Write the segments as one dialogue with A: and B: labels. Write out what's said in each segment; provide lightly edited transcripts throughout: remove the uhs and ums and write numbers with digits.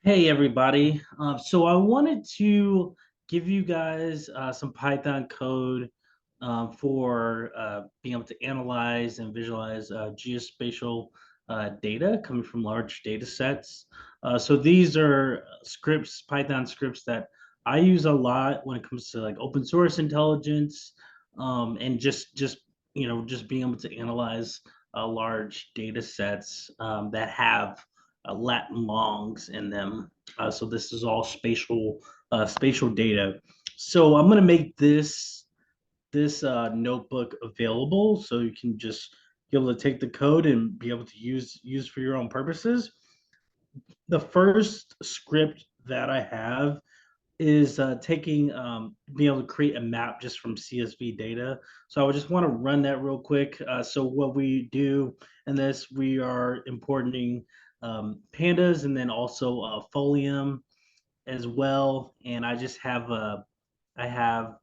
A: Hey everybody. So I wanted to give you guys some Python code for being able to analyze and visualize geospatial data coming from large data sets. So these are scripts, Python scripts that I use a lot when it comes to like open source intelligence and just being able to analyze large data sets that have Latin longs in them. So this is all spatial data. So I'm gonna make this notebook available so you can just be able to take the code and be able to use for your own purposes. The first script that I have is taking being able to create a map just from CSV data. So I just want to run that real quick. So what we do in this, we are importing pandas and then also folium as well. And I just have I have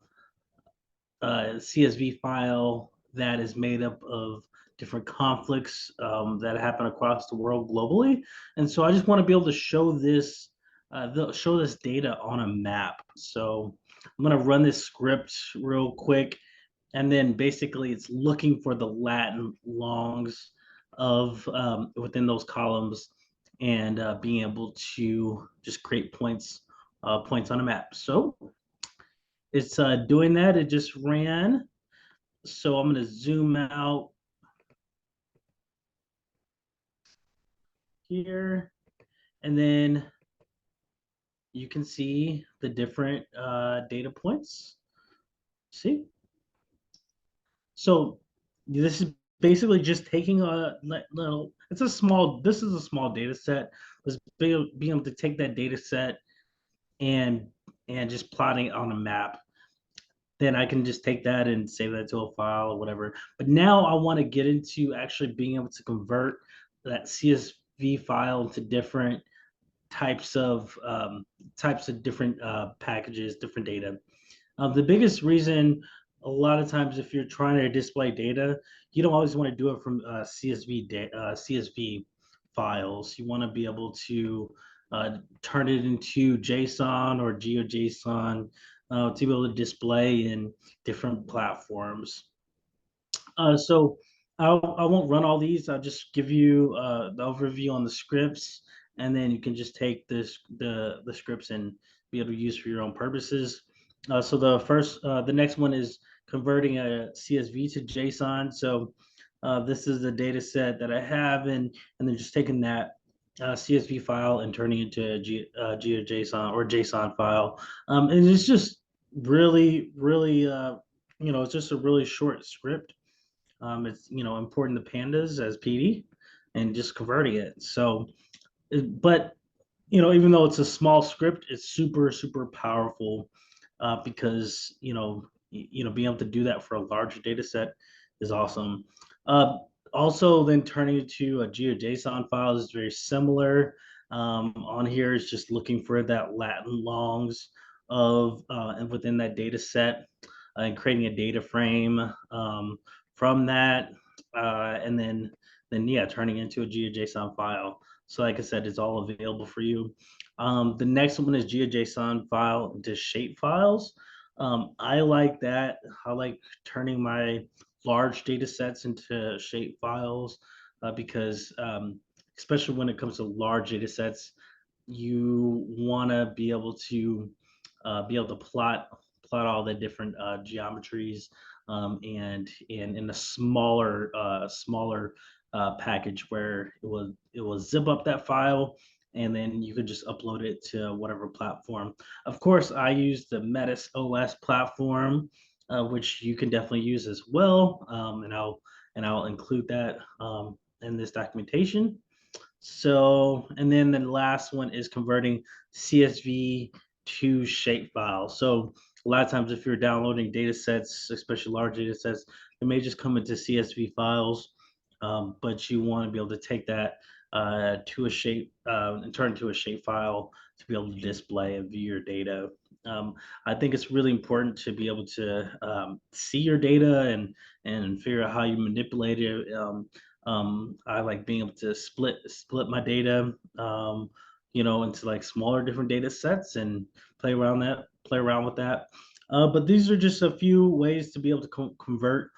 A: a CSV file that is made up of different conflicts that happen across the world globally. And so I just want to be able to show this data on a map. So I'm going to run this script real quick, and then basically it's looking for the Latin longs of within those columns and being able to just create points on a map. So it's doing that. It just ran. So I'm going to zoom out here, and then you can see the different data points. See? So this is basically just taking a little, this is a small data set. Let's be able to take that data set and just plotting it on a map. Then I can just take that and save that to a file or whatever. But now I want to get into actually being able to convert that CSV file into different types of different packages, different data. The biggest reason, a lot of times, if you're trying to display data, you don't always want to do it from CSV files. You want to be able to turn it into JSON or GeoJSON to be able to display in different platforms. So I won't run all these. I'll just give you the overview on the scripts, and then you can just take the scripts and be able to use for your own purposes. So the next one is converting a CSV to JSON. So this is the data set that I have, and then just taking that CSV file and turning it into a GeoJSON or JSON file. And it's just really, it's just a really short script. It's importing the pandas as PD and just converting it. So, but even though it's a small script, it's super powerful because being able to do that for a larger data set is awesome. Uh, Also, then turning it to a GeoJSON file is very similar. On here is just looking for that Latin longs of and within that data set and creating a data frame from that, and then yeah, turning into a GeoJSON file. So like I said, it's all available for you. The next one is GeoJSON file into Shapefiles. I like that. I like turning my large data sets into shape files because especially when it comes to large data sets, you want to be able to plot all the different geometries and in a smaller package where it will zip up that file, and then you could just upload it to whatever platform. Of course, I use the Metis OS platform, which you can definitely use as well, and I'll include that in this documentation. So, and then the last one is converting CSV to shapefile. So, a lot of times, if you're downloading data sets, especially large data sets, they may just come into CSV files, but you want to be able to take that to a shape and turn it to a shape file to be able to display and view your data. I think it's really important to be able to see your data and figure out how you manipulate it. I like being able to split my data into like smaller different data sets and play around with that. But these are just a few ways to be able to convert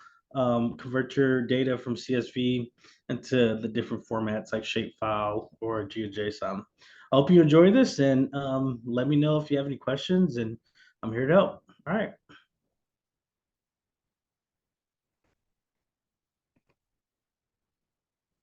A: your data from CSV into the different formats like Shapefile or GeoJSON. I hope you enjoy this, and let me know if you have any questions, and I'm here to help. All right.